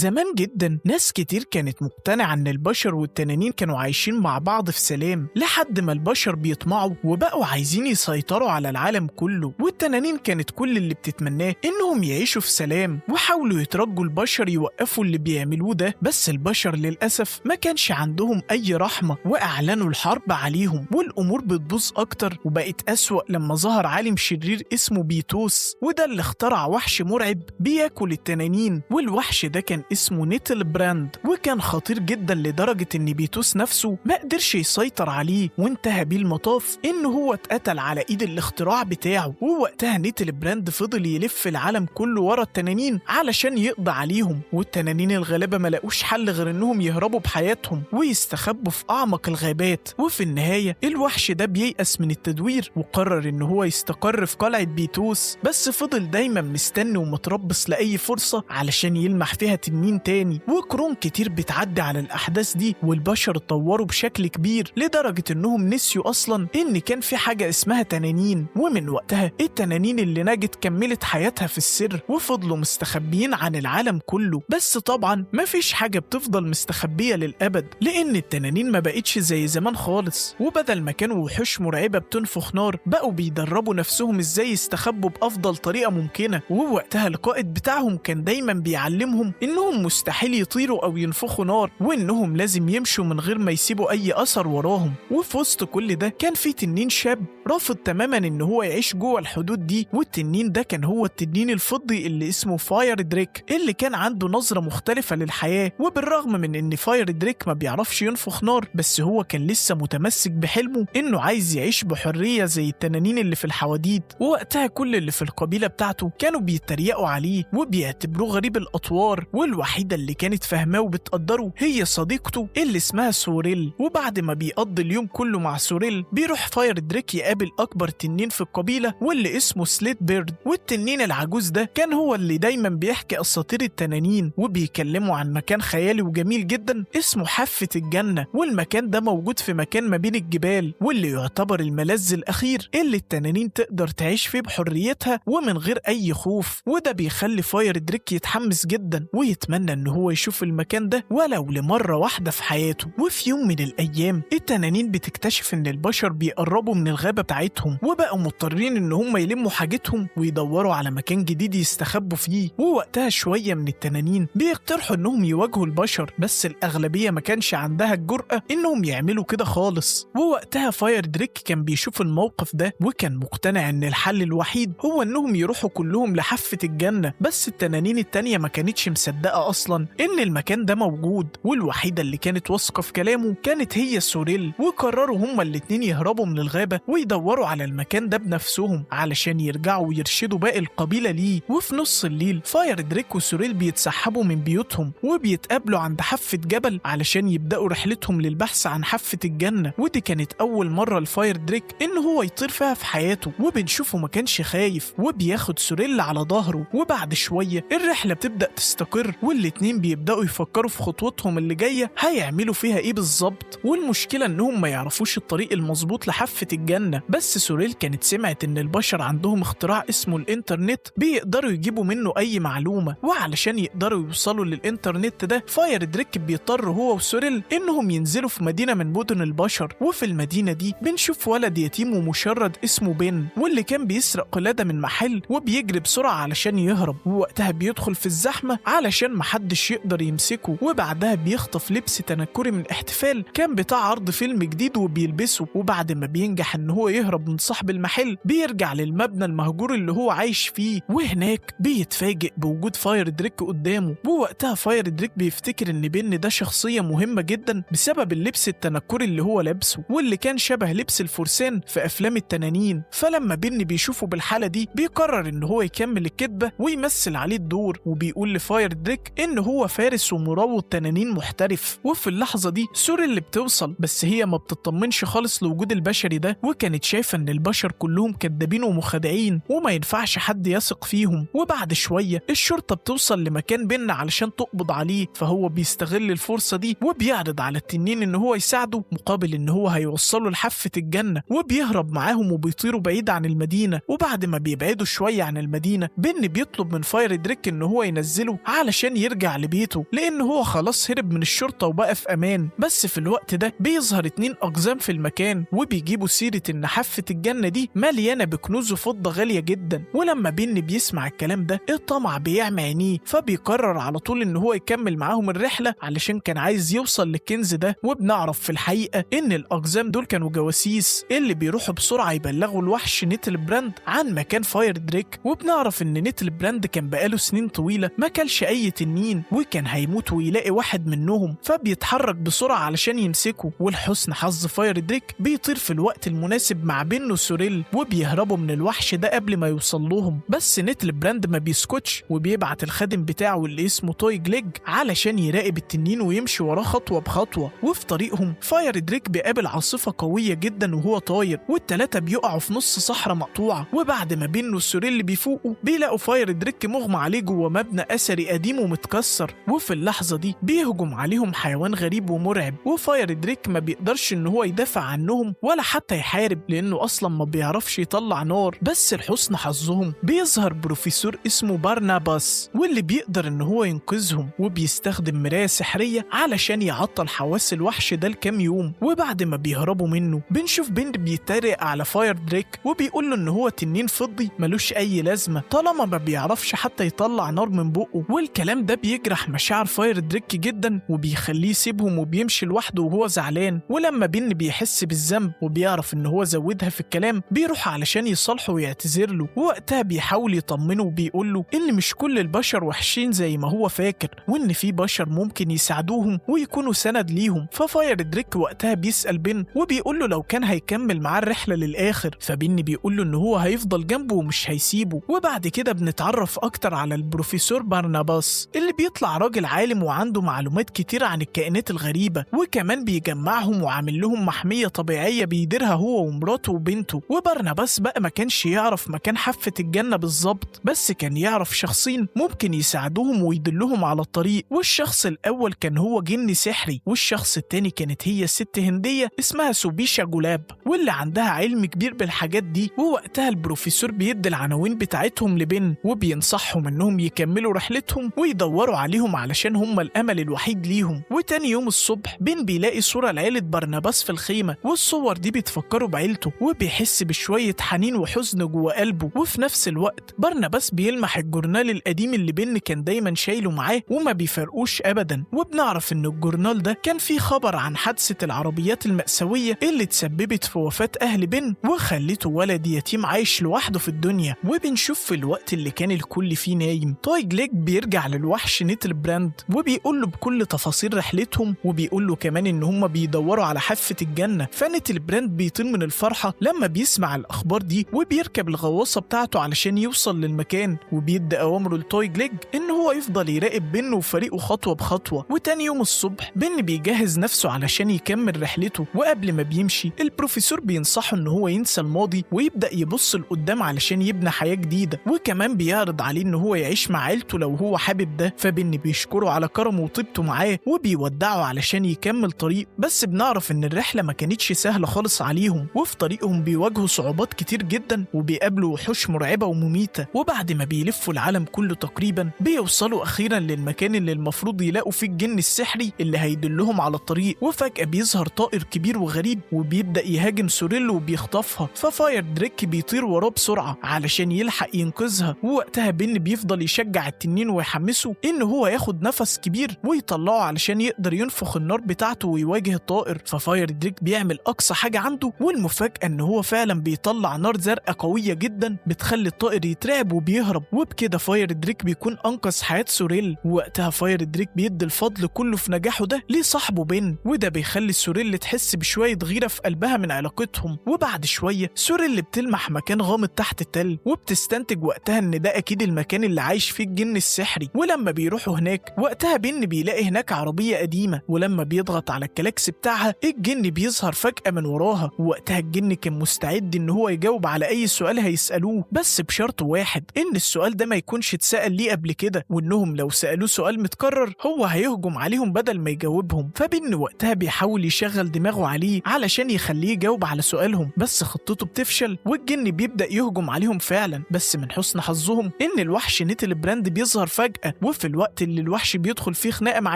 زمان جدا ناس كتير كانت مقتنعة ان البشر والتنانين كانوا عايشين مع بعض في سلام، لحد ما البشر بيطمعوا وبقوا عايزين يسيطروا على العالم كله، والتنانين كانت كل اللي بتتمناه انهم يعيشوا في سلام، وحاولوا يترجوا البشر يوقفوا اللي بيعملوه ده، بس البشر للأسف ما كانش عندهم اي رحمة واعلنوا الحرب عليهم، والامور بتبوظ اكتر وبقت اسوأ لما ظهر عالم شرير اسمه بيتوس، وده اللي اخترع وحش مرعب بياكل التنانين، والوحش ده كان اسمه نيتل براند، وكان خطير جدا لدرجة ان بيتوس نفسه ما قدرش يسيطر عليه، وانتهى بيه المطاف انه هو اتقتل على ايد الاختراع بتاعه. ووقتها نيتل براند فضل يلف العالم كله ورا التنانين علشان يقضي عليهم، والتنانين الغلابة ما لقوش حل غير انهم يهربوا بحياتهم ويستخبوا في اعمق الغابات. وفي النهاية الوحش ده بييأس من التدوير وقرر ان هو يستقر في قلعة بيتوس، بس فضل دايما مستني ومتربص لأي فرصة علشان يلمح فيها تنين تاني. وقرون كتير بتعدي على الأحداث دي، والبشر اتطوروا بشكل كبير لدرجة انهم نسيوا اصلا ان كان في حاجة اسمها تنانين، ومن وقتها التنانين اللي نجت كملت حياتها في السر وفضلوا مستخبيين عن العالم كله. بس طبعا مفيش حاجة بتفضل مستخبية للأبد، لأن التنانين ما بقتش زي زمان خالص، وبدل ما كانوا وحوش مرعبة بتنفخ نار بقوا بيدربوا نفسهم ازاي يستخبوا بأفضل طريقة ممكنة. ووقتها القائد بتاعهم كان دايما بيعلمهم انهم مستحيل يطيروا او ينفخوا نار، وانهم لازم يمشوا من غير ما يسيبوا اي اثر وراهم. وفي وسط كل ده كان في تنين شاب رافض تماما ان هو يعيش جوه الحدود دي، والتنين ده كان هو التنين الفضي اللي اسمه فاير دريك، اللي كان عنده نظرة مختلفة للحياة. وبالرغم من ان فاير دريك ما بيعرفش ينفخ نار، بس هو كان لسه متمسك بحلمه انه عايز يعيش بحرية زي التنانين اللي في الحواديت. ووقتها كل اللي في القبيلة بتاعته كانوا بيتريقوا عليه وبيعتبروه غريب الأطوار، والوحيدة اللي كانت فاهماه وبتقدره هي صديقته اللي اسمها سوريل. وبعد ما بيقضي اليوم كله مع سوريل بيروح فاير دريك يقابل أكبر تنين في القبيلة واللي اسمه سليت بيرد، والتنين العجوز ده كان هو اللي دايما بيحكي أساطير التنانين، وبيكلموا عن مكان خيالي وجميل جدا اسمه حافة الجنة، والمكان ده موجود في مكان ما بين الجبال، واللي يعتبر الملاذ الأخير اللي التنانين تقدر تعيش فيه بحريتها ومن غير أي خوف. وده بيخلي فاير دريك يتحمس جدا ويتمنى ان هو يشوف المكان ده ولو لمرة واحدة في حياته. وفي يوم من الأيام التنانين بتكتشف ان البشر بيقربوا من الغابة بتاعتهم، وبقوا مضطرين ان هم يلموا حاجتهم ويدوروا على مكان جديد يستخبوا فيه. ووقتها شوية من التنانين بيقترحوا انهم يواجهوا البشر، بس الأغلبية ما كانش عندها الجرأة انهم يعملوا كده خالص. ووقتها فاير دريك كان بيشوف الموقف ده وكان مقتنع ان الحل الوحيد هو انهم يروحوا كلهم لحافة الجنة، بس التنانين التانية ما كانتش مصدقة اصلا ان المكان ده موجود، والوحيدة اللي كانت واثقة في كلامه كانت هي سوريل. وقرروا هما الاتنين يهربوا من الغابة ويدوروا على المكان ده بنفسهم علشان يرجعوا ويرشدوا باقي القبيلة ليه. وفي نص الليل فاير دريك وسوريل بيتسحبوا من بيوتهم وبيتقابلوا عند حافة جبل علشان يبدأوا رحلتهم للبحث عن حافة الجنة، ودي كانت أول مرة لفاير دريك إن هو يطير فيها في حياته. وبنشوفه ما كانش خايف وبياخد سوريل على ظهره، وبعد شوية الرحلة بتبدأ تستقر والاتنين بيبدأوا يفكروا في خطوتهم اللي جاية هيعملوا فيها إيه بالظبط. والمشكلة إنهم ما يعرفوش الطريق المظبوط لحافة الجنة، بس سوريل كانت سمعت إن البشر عندهم اختراع اسمه الإنترنت بيقدروا يجيبوا منه أي معلومة، وعلشان يقدروا يوصلوا للإنترنت ده فاير دريك بيضطر هو وسوريل إنهم ينزلوا في مدينة من مدن البشر. وفي المدينة دي بنشوف ولد يتيم ومشرد اسمه بن، واللي كان بيسرق قلادة من محل وبيجري بسرعة علشان يهرب، ووقتها بيدخل في الزحمة علشان محدش يقدر يمسكه. وبعدها بيخطف لبس تنكري من احتفال كان بتاع عرض فيلم جديد وبيلبسه، وبعد ما بينجح ان هو يهرب من صاحب المحل بيرجع للمبنى المهجور اللي هو عايش فيه، وهناك بيتفاجئ بوجود فاير دريك قدامه. ووقتها فاير دريك بيفتكر ان بن ده شخصية مهمة جدا بسبب اللبس التنكري اللي هو لابسه واللي كان شبه لبس الفرسان في افلام التنانين. فلما بن بيشوفه بالحالة دي بيقرر ان هو يكمل الكذبة ويمثل عليه الدور، وبيقول لفاير دريك ان هو فارس ومراوض تنانين محترف. وفي اللحظة دي سوري اللي بتوصل، بس هي ما بتطمنش خالص لوجود البشري ده، وكانت شايفة ان البشر كلهم كدابين ومخادعين وما ينفعش حد يثق فيهم. وبعد شوية الشرطة بتوصل لمكان بن علشان تقبض عليه، فهو بيستغل الفرصة دي وبيعرض على التنين ان هو يساعده مقابل ان هو هيوصله لحافة الجنة، وبيهرب معاهم وبيطيروا بعيد عن المدينة. وبعد ما بيبعدوا شوية عن المدينة بن بيطلب من فاير دريك ان هو ينزله علشان علشان يرجع لبيته لأن هو خلاص هرب من الشرطة وبقى في أمان. بس في الوقت ده بيظهر 2 أقزام في المكان وبيجيبوا سيرة إن حافة الجنة دي مليانة بكنوز وفضة غالية جدا. ولما بن بيسمع الكلام ده الطمع بيعمى عينيه، فبيقرر على طول إن هو يكمل معاهم الرحلة علشان كان عايز يوصل للكنز ده. وبنعرف في الحقيقة إن الأقزام دول كانوا جواسيس اللي بيروحوا بسرعة يبلغوا الوحش نيتل براند عن مكان فاير دريك. وبنعرف إن نيتل براند كان بقاله سنين طويلة ما كلش أي تنين وكان هيموت ويلاقي واحد منهم، فبيتحرك بسرعة علشان يمسكه. ولحسن حظ فاير دريك بيطير في الوقت المناسب مع بن وسوريل وبيهربوا من الوحش ده قبل ما يوصل لهم. بس نيتل براند ما بيسكتش وبيبعت الخادم بتاعه اللي اسمه توي جليج علشان يراقب التنين ويمشي وراه خطوة بخطوة. وفي طريقهم فاير دريك بيقابل عاصفة قوية جدا وهو طاير، والتلاتة بيقعوا في نص صحراء مقطوعة. وبعد ما بن وسوريل بيفوقوا بيلاقوا فاير دريك مغمى عليه جوه مبنى أثري قديم ومتكسر. وفي اللحظة دي بيهجم عليهم حيوان غريب ومرعب، وفاير دريك ما بيقدرش ان هو يدافع عنهم ولا حتى يحارب لانه اصلا ما بيعرفش يطلع نار. بس لحسن حظهم بيظهر بروفيسور اسمه بارناباس واللي بيقدر ان هو ينقذهم، وبيستخدم مراية سحرية علشان يعطل حواس الوحش ده لكام يوم. وبعد ما بيهربوا منه بنشوف بن بيتريق على فاير دريك وبيقول له ان هو تنين فضي ملوش اي لازمة طالما ما بيعرفش حتى يطلع نار من بقه. والكلام ده بيجرح مشاعر فاير دريك جدا وبيخليه يسيبهم وبيمشي لوحده وهو زعلان. ولما بن بيحس بالذنب وبيعرف ان هو زودها في الكلام بيروح علشان يصالحه ويعتذر له، ووقتها بيحاول يطمنه وبيقول له ان مش كل البشر وحشين زي ما هو فاكر وان في بشر ممكن يساعدوهم ويكونوا سند ليهم. ففاير دريك وقتها بيسأل بن وبيقول له لو كان هيكمل معاه الرحلة للآخر، فبن بيقول له ان هو هيفضل جنبه ومش هيسيبه. وبعد كده بنتعرف اكتر على البروفيسور بارناباس اللي بيطلع راجل عالم وعنده معلومات كتير عن الكائنات الغريبة، وكمان بيجمعهم وعامل لهم محمية طبيعية بيديرها هو ومراته وبنته. وبارناباس بقى ما كانش يعرف مكان حافة الجنة بالظبط، بس كان يعرف شخصين ممكن يساعدوهم ويدلهم على الطريق. والشخص الأول كان هو جني سحري، والشخص التاني كانت هي ست هندية اسمها سوبيشا جولاب واللي عندها علم كبير بالحاجات دي. ووقتها البروفيسور بيدي العناوين بتاعتهم لبن وبينصحهم انهم يكملوا رحلتهم ويدوروا عليهم علشان هم الأمل الوحيد ليهم. وتاني يوم الصبح بن بيلاقي صورة لعيلة بارناباس في الخيمة، والصور دي بتفكره بعيلته وبيحس بشوية حنين وحزن جوه قلبه. وفي نفس الوقت بارناباس بيلمح الجورنال القديم اللي بن كان دايما شايله معاه وما بيفرقوش أبدا. وبنعرف ان الجورنال ده كان فيه خبر عن حادثة العربيات المأساوية اللي تسببت في وفاة أهل بن وخلته ولد يتيم عايش لوحده في الدنيا. وبنشوف في الوقت اللي كان الكل فيه نايم توي جليج بيرجع للوحش نيتل براند وبيقول له بكل تفاصيل رحلتهم، وبيقول له كمان ان هم بيدوروا على حافة الجنة. فنيتل براند بيطير من الفرحة لما بيسمع الأخبار دي وبيركب الغواصة بتاعته علشان يوصل للمكان، وبيدي أوامره لتوي جليج ان هو يفضل يراقب بن وفريقه خطوة بخطوة. وتاني يوم الصبح بن بيجهز نفسه علشان يكمل رحلته، وقبل ما بيمشي البروفيسور بينصحه ان هو ينسى الماضي ويبدأ يبص لقدام علشان يبني حياة جديدة، وكمان بيعرض عليه ان هو يعيش مع عيلته لو هو حابب ده. فبن بيشكره على كرمه وطيبته معاه وبيودعه علشان يكمل طريق. بس بنعرف ان الرحلة ما كانتش سهلة خالص عليهم، وفي طريقهم بيواجهوا صعوبات كتير جدا وبيقابلوا وحوش مرعبة ومميتة. وبعد ما بيلفوا العالم كله تقريبا بيوصلوا اخيرا للمكان اللي المفروض يلاقوا فيه الجن السحري اللي هيدلهم على الطريق. وفجأة بيظهر طائر كبير وغريب وبيبدأ يهاجم سوريل وبيخطفها، ففاير دريك بيطير وراه بسرعة علشان يلحق ينقذها. ووقتها بن بيفضل يشجع التنين ويحمسه ان هو ياخد نفس كبير ويطلعه علشان يقدر ينفخ النار بتاعته ويواجه الطائر. ففاير دريك بيعمل اقصى حاجة عنده، والمفاجأة ان هو فعلا بيطلع نار زرقاء قوية جدا بتخلي الطائر يترعب وبيهرب. وبكده فاير دريك بيكون انقذ حياة سوريل. ووقتها فاير دريك بيدي الفضل كله في نجاحه ده لصاحبه بن، وده بيخلي سوريل تحس بشوية غيرة في قلبها من علاقتهم. وبعد شوية سوريل بتلمح مكان غامض تحت التل وبتستنتج وقتها ان ده اكيد المكان اللي عايش فيه الجن السحري. ولما بيروحوا هناك وقتها بن بيلاقي هناك عربية قديمة، ولما بيضغط على الكلاكس بتاعها الجن بيظهر فجأة من وراها. ووقتها الجن كان مستعد ان هو يجاوب على اي سؤال هيسألوه، بس بشرط واحد ان السؤال ده ما يكونش اتسأل ليه قبل كده، وانهم لو سألوه سؤال متكرر هو هيهجم عليهم بدل ما يجاوبهم. فبن وقتها بيحاول يشغل دماغه عليه علشان يخليه يجاوب على سؤالهم، بس خطته بتفشل والجن بيبدأ يهجم عليهم فعلا. بس من حسن حظهم ان الوحش نيتل براند بيظهر فجأة وفي الوقت اللي الوحش بيدخل فيه خناقة مع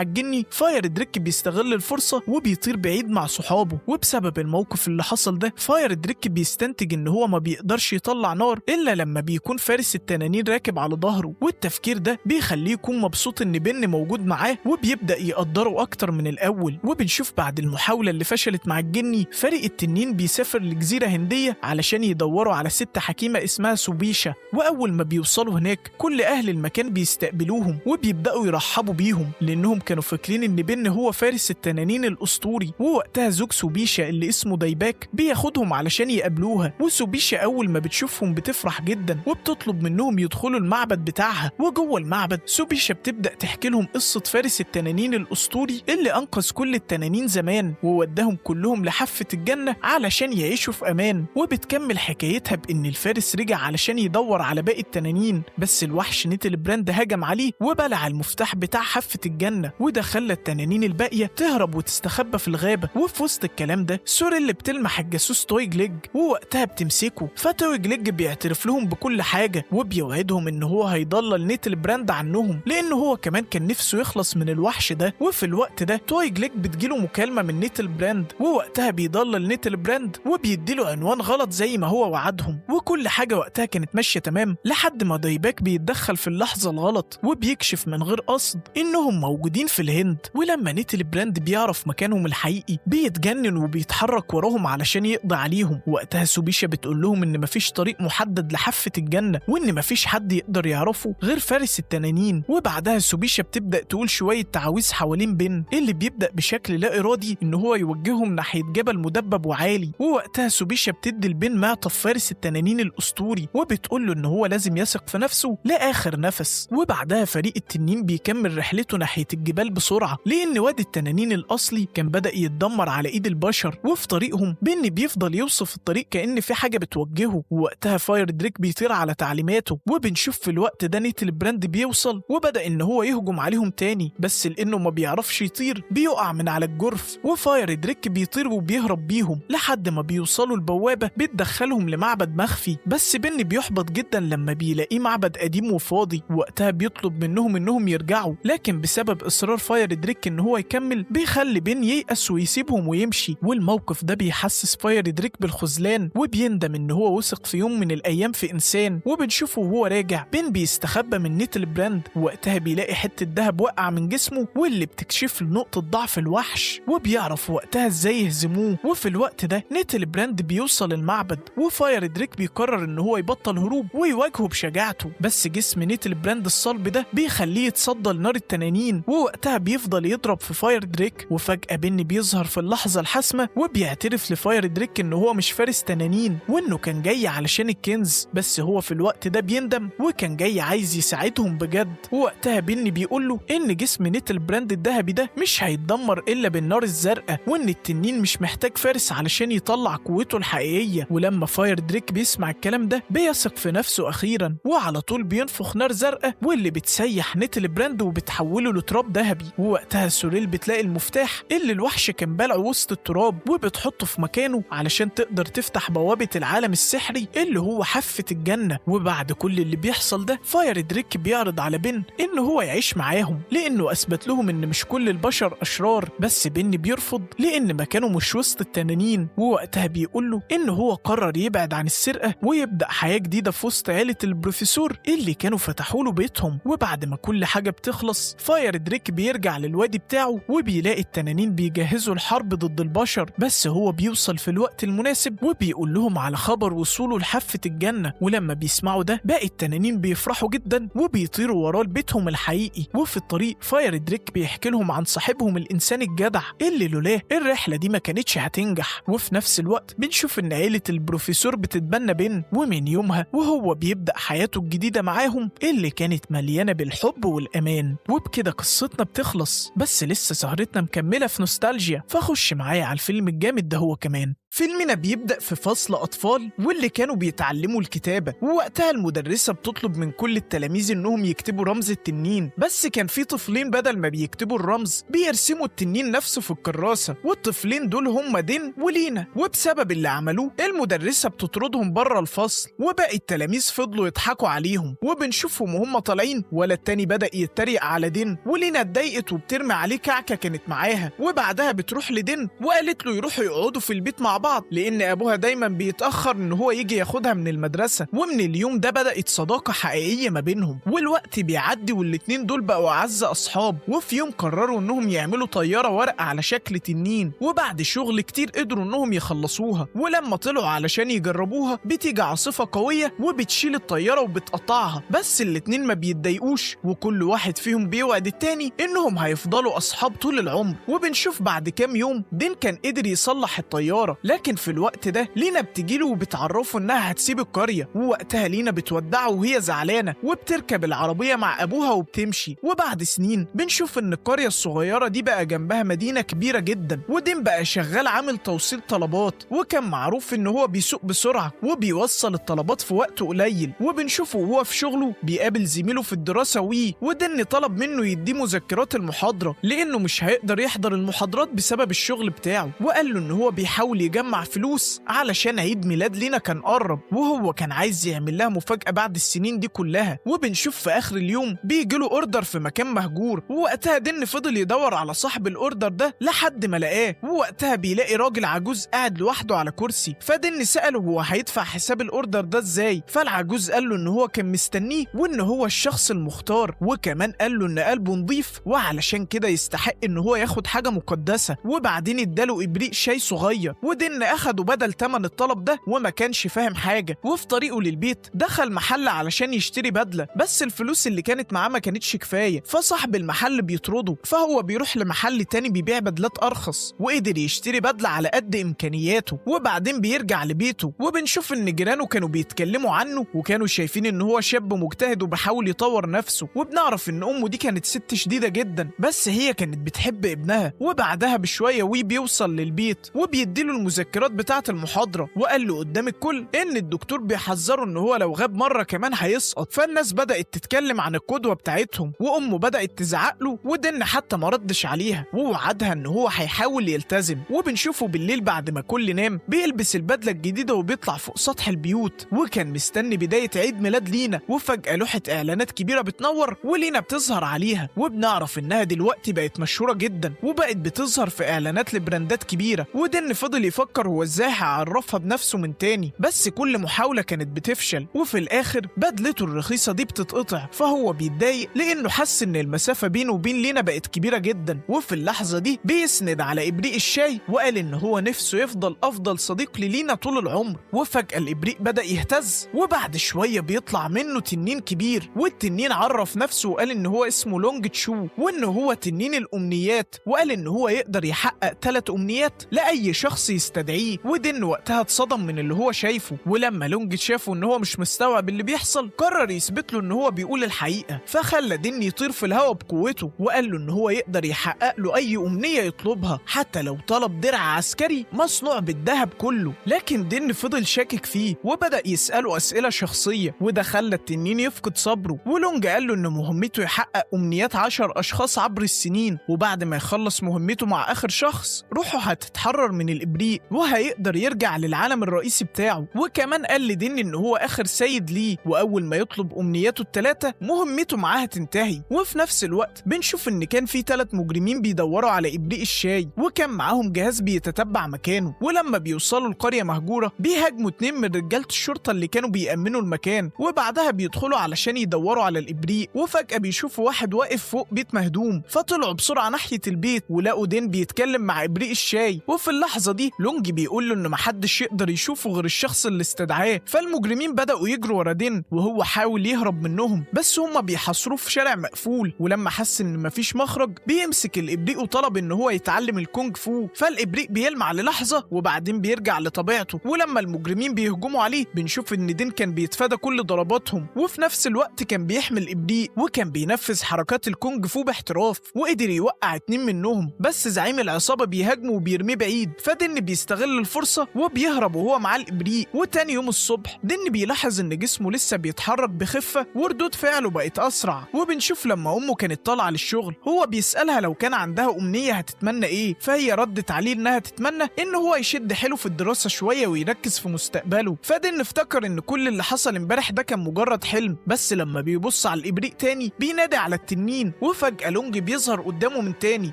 الجني، فاير دريك بيستغل الفرصة وبيطير بعيد مع صحابه. وبسبب الموقف اللي حصل ده، فاير دريك بيستنتج ان هو ما بيقدرش يطلع نار الا لما بيكون فارس التنانين راكب على ظهره، والتفكير ده بيخليه يكون مبسوط ان بن موجود معاه وبيبدأ يقدره اكتر من الاول. وبنشوف بعد المحاولة اللي فشلت مع الجني، فريق التنين بيسافر لجزيرة هندية علشان يدوروا على ست حكيمة اسمها سوبيشا. واول ما بيوصلوا هناك، كل اهل المكان بيستقبلوهم وبيبدأوا يرحبوا بيهم لانهم كانوا فاكرين ان بن هو فارس التنانين الاسطوري. ووقتها زوج سوبيشا اللي اسمه دايباك بياخدهم علشان يقابلوها، وسوبيشا اول ما بتشوفهم بتفرح جدا وبتطلب منهم يدخلوا المعبد بتاعها. وجوه المعبد سوبيشا بتبدأ تحكي لهم قصة فارس التنانين الاسطوري اللي انقذ كل التنانين زمان ووداهم كلهم لحافة الجنة علشان يعيشوا في امان. وبتكمل حكايتها بان الفارس رجع علشان يدور على باقي التنانين، بس الوحش نيتل براند هجم عليه وبلع المفتاح بتاع حافة الجنة، وده خلى التنانين الباقية تهرب وتستخبى في الغابة. وفي وسط الكلام ده، سوريل بتلمح الجاسوس تويجليج ووقتها بتمسكه، فتويجليج بيعترف لهم بكل حاجة وبيوعدهم ان هو هيضلل نيتل براند عنهم لانه هو كمان كان نفسه يخلص من الوحش ده. وفي الوقت ده تويجليج بتجيله مكالمة من نيتل براند، ووقتها بيضلل نيتل براند وبيديله عنوان غلط زي ما هو وعدهم. وكل حاجة وقتها كانت ماشية تمام لحد ما دايباك بيتدخل في اللحظة الغلط وبيكشف من غير قصد انهم موجودين في الهند. ولما نيتل براند بيعرف مكانهم الحقيقي بيتجنن وبيتحرك وراهم علشان يقضي عليهم. وقتها سوبيشا بتقول لهم ان مفيش طريق محدد لحافة الجنة وان مفيش حد يقدر يعرفه غير فارس التنانين. وبعدها سوبيشا بتبدأ تقول شوية تعاويذ حوالين بن اللي بيبدأ بشكل لا إرادي ان هو يوجههم ناحية جبل مدبب وعالي. ووقتها سوبيشا بتدي لبن معطف فارس التنانين الأسطوري وبتقول له ان هو لازم يثق في نفسه لآخر نفس. وبعدها فريق التنين بيكمل رحلته ناحية الجبال بسرعة لأن وادي التنانين الأصلي كان بدأ يتدمر على إيد البشر. وفي طريقهم بن بيفضل يوصف الطريق كأن في حاجة بتوجهه، ووقتها فاير دريك بيطير على تعليماته. وبنشوف في الوقت ده نيتل براند بيوصل وبدأ ان هو يهجم عليهم تاني، بس لأنه ما بيعرفش يطير بيقع من على الجرف. وفاير دريك بيطير وبيهرب بيهم لحد ما بيوصلوا البوابة بتدخلهم لمعبد مخفي، بس بن بيحبط جدا لما بيلاقيه معبد قديم وفاضي. وقتها بيطلب منهم انهم يرجعوا، لكن بسبب اصرار فاير دريك ان هو يكمل بيخلي بن ييأس ويسيبهم ويمشي. والموقف ده بيحسس فاير دريك بالخذلان وبيندم ان هو وثق في يوم من الايام في انسان. وبنشوفه وهو راجع بن بيستخبى من نيتل براند، وقتها بيلاقي حتة دهب وقع من جسمه واللي بتكشف له نقطة ضعف الوحش وبيعرف وقتها ازاي يهزموه. وفي الوقت ده نيتل براند بيوصل المعبد وفاير دريك بيقرر ان هو يبطل هروب ويواجهه بشجاعته، بس جسم نيتل براند الصلب ده بيخليه يتصدى لنار التنانين. ووقتها بيفضل يضرب في فاير دريك، وفجأة بن بيظهر في اللحظة الحاسمة وبيعترف لفاير دريك ان هو مش فارس تنانين وانه كان جاي علشان الكنز، بس هو في الوقت ده بيندم وكان جاي عايز يساعدهم بجد. ووقتها بن بيقول له ان جسم نيتل براند الذهبي ده مش هيتدمر الا بالنار الزرقاء، وان التنين مش محتاج فارس علشان يطلع قوته الحقيقية. ولما فاير دريك بيسمع الكلام ده بيثق في نفسه اخيرا وعلى طول بينفخ نار زرقاء واللي بتسيح نيتل براند وبتحوله لتراب ذهبي. ووقتها سوريل بتلاقي المفتاح اللي الوحش كان بالعه وسط التراب وبتحطه في مكانه علشان تقدر تفتح بوابة العالم السحري اللي هو حافة الجنة. وبعد كل اللي بيحصل ده فاير دريك بيعرض على بن انه هو يعيش معاهم لانه اثبت لهم ان مش كل البشر اشرار، بس بن بيرفض لان مكانه مش وسط التنانين. ووقتها بيقول له انه هو قرر يبعد عن السرقة ويبدأ حياة جديدة في وسط عيلة البروفيسور اللي كانوا فتحوا له بيتهم. وبعد ما كل حاجة بتخلص فاير دريك بيرجع للوادي بتاعه وبيلاقي التنانين بيجهزوا الحرب ضد البشر، بس هو بيوصل في الوقت المناسب وبيقول لهم على خبر وصوله لحافة الجنة. ولما بيسمعوا ده باقي التنانين بيفرحوا جدا وبيطيروا وراه لبيتهم الحقيقي. وفي الطريق فاير دريك بيحكي لهم عن صاحبهم الإنسان الجدع اللي لولاه الرحلة دي ما كانتش هتنجح. وفي نفس الوقت بنشوف إن عيلة البروفيسور بتتبنى بن، ومن يومها وهو بيبدأ حياته الجديدة معاهم اللي كانت مليانة بالحب والأمان. وبكده قصتنا بتخلص، بس لسه سهرتنا مكملة في نوستالجيا، فخش معايا على الفيلم الجامد ده هو كمان. فيلمنا بيبدأ في فصل أطفال واللي كانوا بيتعلموا الكتابة، ووقتها المدرسة بتطلب من كل التلاميذ إنهم يكتبوا رمز التنين، بس كان في طفلين بدل ما بيكتبوا الرمز بيرسموا التنين نفسه في الكراسة، والطفلين دول هم دين ولينا، وبسبب اللي عملوه المدرسة بتطردهم بره الفصل، وباقي التلاميذ فضلوا يضحكوا عليهم، وبنشوفهم وهم طالعين ولا التاني بدأ يتريق على دين، ولينا اتضايقت وبترمي عليه كعكة كانت معاها، وبعدها بتروح لدين وقالت له يروحوا يقعدوا في البيت مع بعض لأن أبوها دايما بيتأخر إن هو يجي ياخدها من المدرسة، ومن اليوم ده بدأت صداقة حقيقية ما بينهم، والوقت بيعدي والاتنين دول بقوا أعز أصحاب، وفي يوم قرروا إنهم يعملوا طيارة ورق على شكل تنين، وبعد شغل كتير قدروا إنهم يخلصوها، ولما طلعوا علشان يجربوها بتيجي عاصفة قوية وبتشيل الطيارة وبتقطعها، بس الاتنين ما بيتضايقوش وكل واحد فيهم بيوعد التاني إنهم هيفضلوا أصحاب طول العمر. وبنشوف بعد كام يوم دين كان قدر يصلح الطيارة، لكن في الوقت ده لينا بتجيله وبتعرفه إنها هتسيب القرية، ووقتها لينا بتودعه وهي زعلانة وبتركب العربية مع أبوها وبتمشي، وبعد سنين بنشوف إن القرية الصغيرة دي بقى جنبها مدينة كبيرة جدا، ودين بقى شغال عامل توصيل طلبات، وكان معروف إن هو بيسوق بسرعة وبيوصل الطلبات في وقت قليل، وبنشوفه وهو في شغله بيقابل زميله في الدراسة ودين طلب منه يديه مذكرات المحاضرة لأنه مش هيقدر يحضر المحاضرات بسبب الشغل بتاعه، وقال له إن هو بيحاول يجمع فلوس علشان عيد ميلاد لينا كان قرب، وهو كان عايز يعمل لها مفاجأة بعد السنين دي كلها. وبنشوف في آخر اليوم بيجيله أوردر في مكان مهجور، ووقتها دين فضل يدور على صاحب الأوردر ده لحد ما لقاه، ووقتها بيلاقي راجل عجوز قاعد لوحده على كرسي، فدين سأله هو هيدفع حساب الأوردر ده إزاي، فالعجوز قال له إن هو كان مستنيه وإن هو الشخص المختار، وكمان قال له إن قلبه نضيف وعلشان كده يستحق إن هو ياخد حاجة مقدسة، وبعدين اداله إبريق شاي صغير، ودين أخده بدل تمن الطلب ده وما كانش فاهم حاجة. وفي طريقه للبيت دخل محل علشان يشتري بدلة، بس الفلوس اللي كانت معاه ما كانتش كفاية، فصاحب المحل بيطرده، فهو بيروح لمحل تاني بيبيع بدلات أرخص، وقدر يشتري بدلة على قد إمكانياته، وبعدين بيرجع لبيته، وبنشوف إن جيرانه كانوا بيتكلموا عنه وكانوا شايفين إن هو شاب مجتهد وبيحاول يطور نفسه، وبنعرف إن أمه دي كانت ست شديدة جدا بس هي كانت بتحب ابنها. وبعدها بشوية بيوصل للبيت وبيديله المذكرات بتاعة المحاضرة، وقال له قدام الكل إن الدكتور بيحذره إن هو لو غاب مرة كمان هيسقط، فالناس بدأت تتكلم عن القدوة بتاعتهم، وأمه بدأت تزعق له ودين حتى ما ردش عليها ووعدها إن هو هيحاول يلتزم. وبنشوفه بالليل بعد ما كل نام بيلبس البدلة الجديدة وبيطلع فوق سطح البيوت، وكان مستني بداية عيد ميلاد لينا، وفجأة لوحة إعلانات كبيرة بتنور ولينا بتظهر عليها، وبنعرف إنها دلوقتي بقت مشهورة جدا وبقت بتظهر في إعلانات لبراندات كبيرة. ودين فضل يفكر هو إزاي هيعرفها بنفسه من تاني، بس كل محاولة كانت بتفشل، وفي الآخر بدلته الرخيصة دي بتتقطع، فهو بيتضايق لأنه حس إن المسافة بينه وبين لينا بقت كبيرة جدا. وفي اللحظة دي بيسند على إبريق الشاي وقال إن هو نفسه يفضل أفضل صديق للينا طول العمر. وفجأة الإبريق بدأ يهتز وبعد شوية بيطلع منه تنين كبير، والتنين عرف نفسه وقال إن هو اسمه لونج تشو وإن هو تنين الأمنيات، وقال إن هو يقدر يحقق 3 أمنيات لأي شخص يستدعيه. ودين وقتها اتصدم من اللي هو شايفه، ولما لونج شافه إن هو مش مستوعب اللي بيحصل قرر يثبت له إن هو بيقول الحقيقة، فخلى دين يطير في الهواء بقوته وقال له إن هو يقدر يحقق له أي أمنية يطلبها حتى لو طلب درع عسكري مصنوع بالذهب كله. لكن دين فضل شاكك فيه وبدأ يسأله أسئلة شخصية، وده خلى التنين يفقد صبره، ولونج قال له إن مهمته يحقق أمنيات 10 أشخاص عبر السنين، وبعد ما يخلص مهمته مع آخر شخص روحه هتتحرر من الإبريق وهيقدر يرجع للعالم الرئيسي بتاعه. وكمان قال لدين إن هو آخر سيد ليه، وأول ما يطلب أمنياته ال3 مهمته معاه هتنتهي. وفي نفس الوقت بنشوف إن كان في 3 مجرمين بيدوروا على إبريق الشاي، وكان معاهم جهاز بيتتبع مكانه، ولما بيوصلوا القرية مهجورة بيهاجموا 2 من رجالة الشرطة اللي كانوا بيأمنوا المكان، وبعدها بيدخلوا علشان يدوروا على الإبريق، وفجأة بيشوفوا واحد واقف فوق بيت مهدوم، فطلعوا بسرعة ناحية البيت ولقوا دين بيتكلم مع إبريق الشاي. وفي اللحظة دي لونج بيقول له إن محدش يقدر يشوفه غير الشخص اللي استدعاه، فالمجرمين بدأوا يجروا ورا دين وهو حاول يهرب منهم بس هما بيحاصروه في شارع مقفول، ولما حس إن مفيش مخرج بيمسك الإبريق وطلب إن هو يتعلم الكونج فو، فالإبريق بيلمع للحظة وبعدين بيرجع لطبيعته. ولما المجرمين بيهجموا عليه بنشوف إن دين كان بيتفادى كل ضرباتهم، وفي نفس الوقت كان بيحمي الإبريق وكان بينفذ حركات الكونج فو باحتراف، وقدر يوقع 2 منهم، بس زعيم العصابة بيهاجمه وبيرميه بعيد، فدين بيستغل الفرصة وبيهرب وهو معاه الإبريق. وتاني يوم الصبح دن بيلاحظ إن جسمه لسه بيتحرك بخفة وردود فعله بقت أسرع. وبنشوف لما أمه كانت طالعة للشغل هو بيسألها لو كان عندها أمنية هتتمنى إيه، فهي ردت عليه إنها تتمنى إن هو يشد حيله في الدراسة شوية ويركز في مستقبله. فدن افتكر إن كل اللي حصل امبارح ده كان مجرد حلم، بس لما بيبص على الإبريق تاني بينادي على التنين، وفجأة لونج بيظهر قدامه من تاني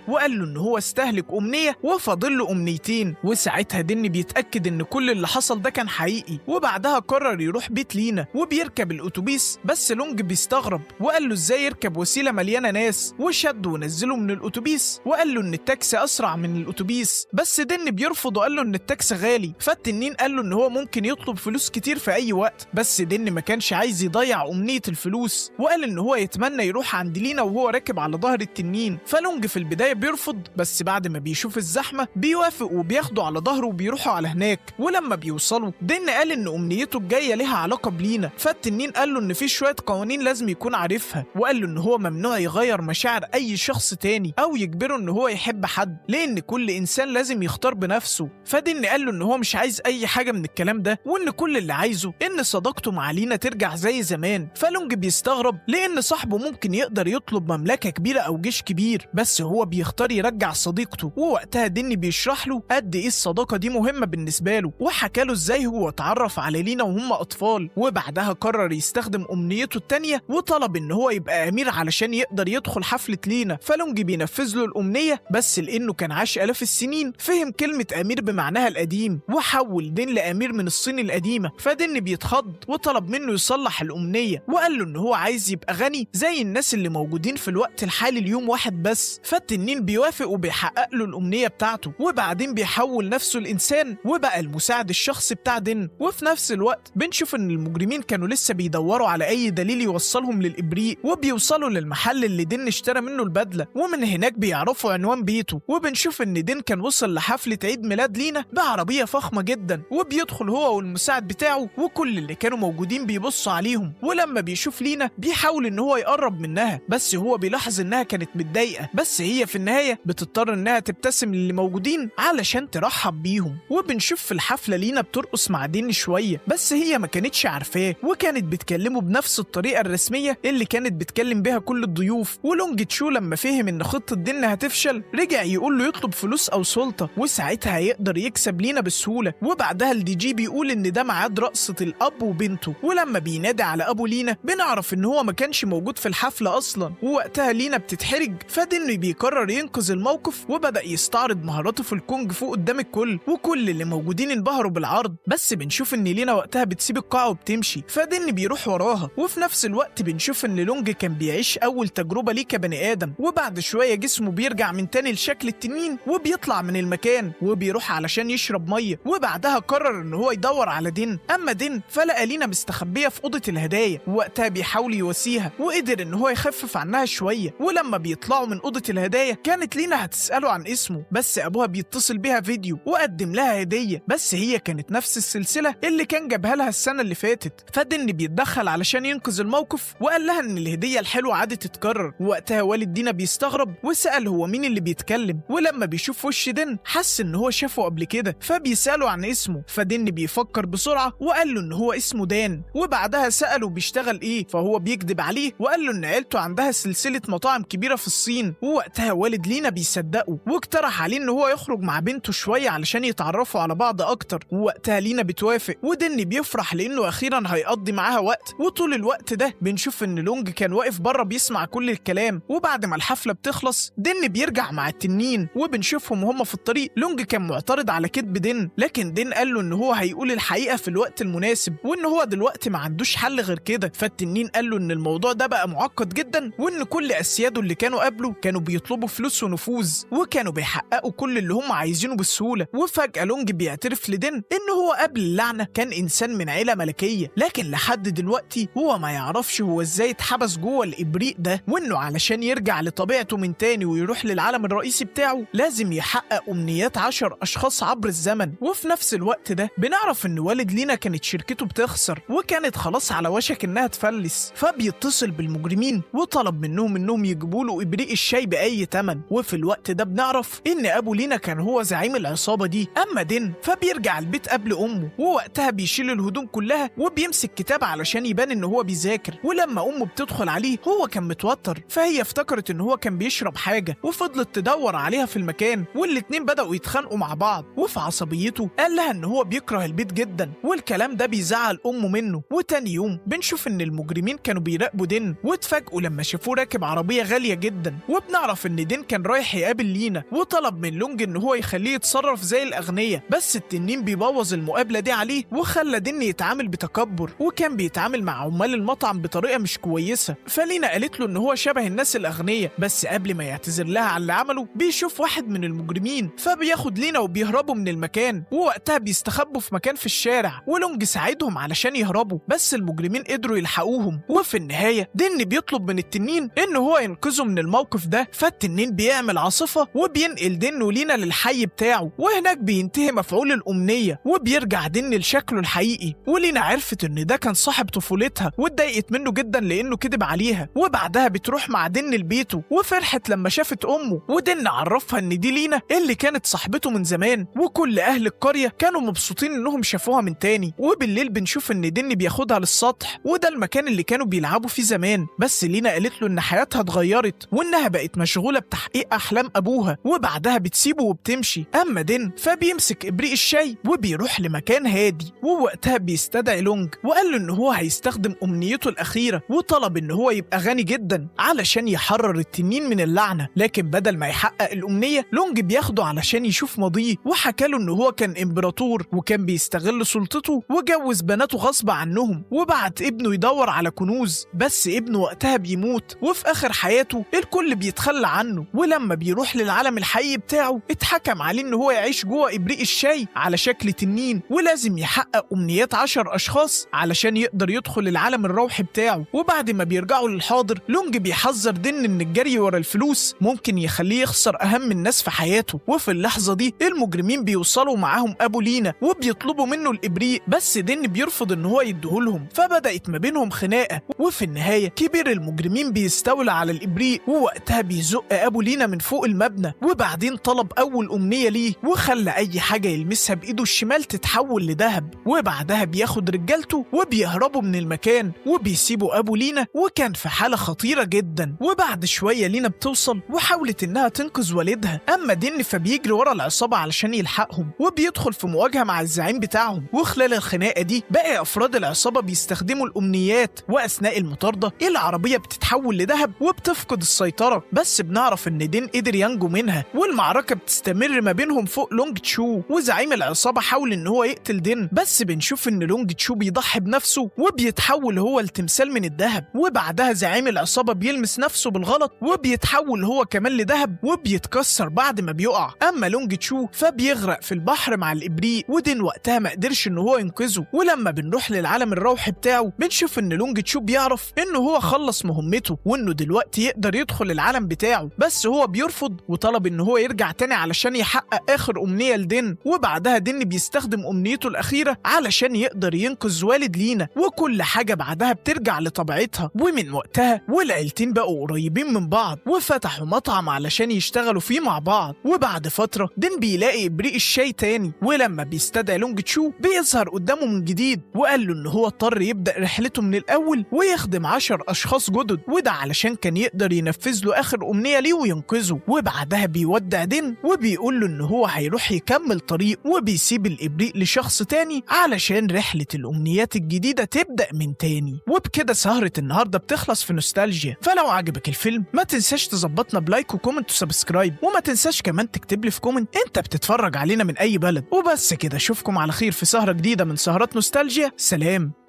وقال له إن هو استهلك أمنية وفاضل له أمنيتين. وساعتها دن بيتأكد إن كل اللي حصل ده كان حقيقي، وبعدها قرر يروح بيت لينا وبيركب الأتوبيس. بس لونج بيستغرب وقال له إزاي يركب وسيلة مليانة ناس، وشده ونزله من الأتوبيس وقال له إن التاكسي أسرع من الأتوبيس. بس دن بيرفض وقال له إن التاكسي غالي. فالتنين قال له إن هو ممكن يطلب فلوس كتير في أي وقت، بس دن ما كانش عايز يضيع أمنية الفلوس وقال إن هو يتمنى يروح عند لينا وهو راكب على ظهر التنين. فلونج في البداية بيرفض، بس بعد ما بيشوف الزحمة بيوافق وبياخده على ظهره وبيروحوا على هناك. ولما بيوصلوا دن قال إن أمنيته الجاية ليها علاقة بلينا. فالتنين قال له إن في شوية قوانين لازم يكون عارفها، وقال له إن هو ممنوع يغير مشاعر أي شخص تاني أو يجبره إن هو يحب حد، لأن كل إنسان لازم يختار بنفسه. فدن قال له إن هو مش عايز أي حاجة من الكلام ده، وإن كل اللي عايزه إن صداقته مع لينا ترجع زي زمان. فلونج بيستغرب لأن صاحبه ممكن يقدر يطلب مملكة كبيرة أو جيش كبير، بس هو بيختار يرجع صديقته. ووقتها دن بيشرح له قد إيه الصداقة دي مهمة بالنسبة له، وحكى له إزاي هو اتعرف على لينا وهم أطفال. وبعدها قرر يستخدم أمنيته التانية وطلب إن هو يبقى أمير علشان يقدر يدخل حفلة لينا. فلونج بينفذ له الأمنية، بس لأنه كان عاش آلاف السنين فهم كلمة أمير بمعناها القديم وحول دن لأمير من الصين القديمة. فدن بيتخض وطلب منه يصلح الأمنية وقال له إن هو عايز يبقى غني زي الناس اللي موجودين في الوقت الحالي اليوم واحد بس. فالتنين بيوافق وبيحقق له الأمنية بتاعته، وبعدين بيحول نفسه الإنسان وبقى المساعد الشخصي بتاع دن. وفي نفس الوقت بنشوف إن المجرمين كانوا لسه بيدوروا على أي دليل يوصلهم للإبريق، وبيوصلوا للمحل اللي دن اشترى منه البدلة، ومن هناك بيعرفوا عنوان بيته. وبنشوف إن دن كان وصل لحفلة عيد ميلاد لينا بعربية فخمة جدا، وبيدخل هو والمساعد بتاعه وكل اللي كانوا موجودين بيبصوا عليهم. ولما بيشوف لينا بيحاول إن هو يقرب منها، بس هو بيلاحظ إنها كانت متضايقة، بس هي في النهاية بتضطر إنها تبتسم للي موجودين علشان ترحب بيهم. وبنشوف في الحفلة لينا بترقص مع دن شوية، بس هي ما كانتش عارفاه وكانت بتكلمه بنفس الطريقة الرسمية اللي كانت بتكلم بيها كل الضيوف. ولونج تشو لما فهم إن خطة دن هتفشل رجع يقول له يطلب فلوس أو سلطة، وساعتها هيقدر يكسب لينا بسهولة. وبعدها الدي جي بيقول إن ده ميعاد رقصة الأب وبنته، ولما بينادي على أبو لينا بنعرف إن هو ما كانش موجود في الحفلة أصلا. ووقتها لينا بتتحرج، فدن بيقرر ينقذ الموقف وبدأ يستعرض مهاراته في الكونج فو قدام الكل، وكل اللي موجودين انبهروا بالعرض. بس بنشوف إن لينا وقتها بتسيب القاعة وبتمشي، فدن بيروح وراها. وفي نفس الوقت بنشوف إن لونج كان بيعيش أول تجربة ليه كبني آدم، وبعد شوية جسمه بيرجع من تاني لشكل التنين وبيطلع من المكان وبيروح علشان يشرب مية. وبعدها قرر إن هو يدور على دن، أما دن فلقى لينا مستخبية في أوضة الهدايا، ووقتها بيحاول يواسيها وقدر إن هو يخفف عنها شوية. ولما بيطلعوا من أوضة الهدايا كانت لينا هتسأله عن اسمه، بس أبوها بيتصل بيها فيديو وقدم لها هدية، بس هي كانت نفس السلسلة اللي كان جابها لها السنة اللي فاتت. فدن بيتدخل علشان ينقذ الموقف وقال لها إن الهدية الحلوة عادت تتكرر. وقتها والد دينا بيستغرب وسأل هو مين اللي بيتكلم، ولما بيشوف وش دن حس إن هو شافه قبل كده، فبيسأله عن اسمه. فدن بيفكر بسرعة وقال له إن هو اسمه دان. وبعدها سأله بيشتغل إيه، فهو بيكذب عليه وقال له إن عيلته عندها سلسلة مطاعم كبيرة في الصين. ووقتها والد لينا بيصدقه واقترح عليه إن هو يخرج مع بنته شوية علشان يتعرفوا على بعض أكتر. ووقتها لينا بتوافق ودن بيفرح لأنه أخيرا هيقضي معاها وقت. وطول الوقت ده بنشوف إن لونج كان واقف بره بيسمع كل الكلام. وبعد ما الحفلة بتخلص دن بيرجع مع التنين وبنشوفهم وهم في الطريق. لونج كان معترض على كذب دن، لكن دن قال له إن هو هيقول الحقيقة في الوقت المناسب وإن هو دلوقتي ما عندوش حل غير كده. فالتنين قال له إن الموضوع ده بقى معقد جدا وإن كل أسياده اللي كانوا قبله كانوا بيطلبوا فلوس ونفوذ وكانوا بيحققوا كل اللي هم عايزينه بسهولة. وفجأة لونج بيعترف لدن إن هو قبل اللعنة كان إنسان من عيلة ملكية، لكن لحد دلوقتي هو ما يعرفش هو إزاي اتحبس جوه الإبريق ده، وإنه علشان يرجع لطبيعته من تاني ويروح للعالم الرئيسي بتاعه لازم يحقق أمنيات 10 أشخاص عبر الزمن. وفي نفس الوقت ده بنعرف إن والد لينا كانت شركته بتخسر وكانت خلاص على وشك إنها تفلس، فبيتصل بالمجرمين وطلب منهم إنهم يجيبوا له إبريق الشاي بأي تمن. وفي الوقت ده بنعرف إن أبو لينا كان هو زعيم العصابة العصابة دي. أما دين فبيرجع البيت قبل أمه، ووقتها بيشيل الهدوم كلها وبيمسك كتاب علشان يبان إن هو بيذاكر. ولما أمه بتدخل عليه هو كان متوتر، فهي افتكرت إن هو كان بيشرب حاجة وفضلت تدور عليها في المكان، والاتنين بدأوا يتخانقوا مع بعض. وفي عصبيته قال لها إن هو بيكره البيت جدا، والكلام ده بيزعل أمه منه. وتاني يوم بنشوف إن المجرمين كانوا بيراقبوا دين، واتفاجئوا لما شافوه راكب عربية غالية جدا. وبنعرف إن دين كان رايح يقابل لينا، وطلب من لونج إن هو يخليه يتصرف زي الأغنياء، بس التنين بيبوظ المقابلة دي عليه وخلى دين يتعامل بتكبر، وكان بيتعامل مع عمال المطعم بطريقة مش كويسة. فلينا قالت له إن هو شبه الناس الأغنياء، بس قبل ما يعتذر لها على اللي عمله بيشوف واحد من المجرمين، فبياخد لينا وبيهربوا من المكان. ووقتها بيستخبوا في مكان في الشارع، ولونج ساعدهم علشان يهربوا، بس المجرمين قدروا يلحقوهم. وفي النهاية دين بيطلب من التنين إن هو ينقذه من الموقف ده، فالتنين بيعمل عاصفة وبينقل دين ولينا للحي بتاعه، وهناك بينتهي مفعول الأمنية وبيرجع دين لشكله الحقيقي. ولينا عرفت إن ده كان صاحب طفولتها واتضايقت منه جدا لأنه كذب عليها، وبعدها بتروح مع دين لبيته وفرحت لما شافت أمه. ودين عرفها إن دي لينا اللي كانت صاحبته من زمان، وكل أهل القرية كانوا مبسوطين إنهم شافوها من تاني. وبالليل بنشوف إن دين بياخدها للسطح، وده المكان اللي كانوا بيلعبوا فيه زمان، بس لينا قالت له إن حياتها اتغيرت وإنها بقت مشغولة بتحقيق أحلام أبوها، وبعدها بتسيبه وبتمشي. أما دين فبيمسك إبريق الشاي وبيروح لمكان هادي، ووقتها بيستدعي لونج وقال له إن هو هيستخدم أمنيته الأخيرة، وطلب إن هو يبقى غني جدا علشان يحرر التنين من اللعنة. لكن بدل ما يحقق الأمنية لونج بياخده علشان يشوف ماضيه، وحكى له إن هو كان إمبراطور وكان بيستغل سلطته وجوز بناته غصب عنهم، وبعت ابنه يدور على كنوز، بس ابنه وقتها بيموت، وفي آخر حياته الكل بيتخلى عنه. ولما بيروح للعالم الحقيقي بتاعه اتحكم عليه إن هو يعيش جوه إبريق الشاي على شكل تنين، ولازم يحقق أمنيات 10 أشخاص علشان يقدر يدخل العالم الروحي بتاعه. وبعد ما بيرجعوا للحاضر لونج بيحذر دين إن الجري ورا الفلوس ممكن يخليه يخسر أهم الناس في حياته. وفي اللحظة دي المجرمين بيوصلوا معاهم أبو لينا وبيطلبوا منه الإبريق، بس دين بيرفض إن هو يديهولهم، فبدأت ما بينهم خناقة. وفي النهاية كبير المجرمين بيستولى على الإبريق، ووقتها بيزق أبو لينا من فوق المبنى، وبعدين طلب أول أمنية ليه وخلى أي حاجة يلمسها بإيده الشمال تتحول لذهب. وبعدها بياخد رجالته وبيهربوا من المكان وبيسيبوا أبو لينا، وكان في حالة خطيرة جدا. وبعد شوية لينا بتوصل وحاولت إنها تنقذ والدها، أما دين فبيجري ورا العصابة علشان يلحقهم، وبيدخل في مواجهة مع الزعيم بتاعهم. وخلال الخناقة دي باقي أفراد العصابة بيستخدموا الأمنيات، وأثناء المطاردة العربية بتتحول لذهب وبتفقد السيطرة، بس بنعرف إن دين قدر ينجو منها. والمعركة بتستمر ما بينهم فوق لونج تشو، وزعيم العصابة حاول إن هو يقتل دين، بس بنشوف إن لونج تشو بيضحي بنفسه وبيتحول هو لتمثال من الذهب. وبعدها زعيم العصابة بيلمس نفسه بالغلط وبيتحول هو كمان لذهب وبيتكسر بعد ما بيقع. أما لونج تشو فبيغرق في البحر مع الإبريق، ودين وقتها ما قدرش إن هو ينقذه. ولما بنروح للعالم الروحي بتاعه بنشوف إن لونج تشو بيعرف إنه هو خلص مهمته وإنه دلوقتي يقدر يدخل العالم بتاعه، بس هو بيرفض وطلب إن هو يرجع تاني علشان يحقق آخر أمنية لدين. وبعدها دين بيستخدم أمنيته الأخيرة علشان يقدر ينقذ والد لينا، وكل حاجة بعدها بترجع لطبيعتها. ومن وقتها والعيلتين بقوا قريبين من بعض وفتحوا مطعم علشان يشتغلوا فيه مع بعض. وبعد فترة دين بيلاقي إبريق الشاي تاني، ولما بيستدعي لونج تشو بيظهر قدامه من جديد وقال له إن هو اضطر يبدأ رحلته من الأول ويخدم 10 أشخاص جدد، وده علشان كان يقدر ينفذ له آخر أمنية ليه وينقذه. وبعدها بيودع دين وبيقول له إن هو هيروح يكمل طريق، وبيسيب الإبريق لشخص تاني علشان رحلة الأمنيات الجديدة تبدأ من تاني. وبكده سهرة النهاردة بتخلص في نوستالجيا، فلو عجبك الفيلم ما تنساش تظبطنا بلايك وكومنت وسبسكرايب، وما تنساش كمان تكتب لي في كومنت انت بتتفرج علينا من أي بلد. وبس كده، اشوفكم على خير في سهرة جديدة من سهرات نوستالجيا. سلام.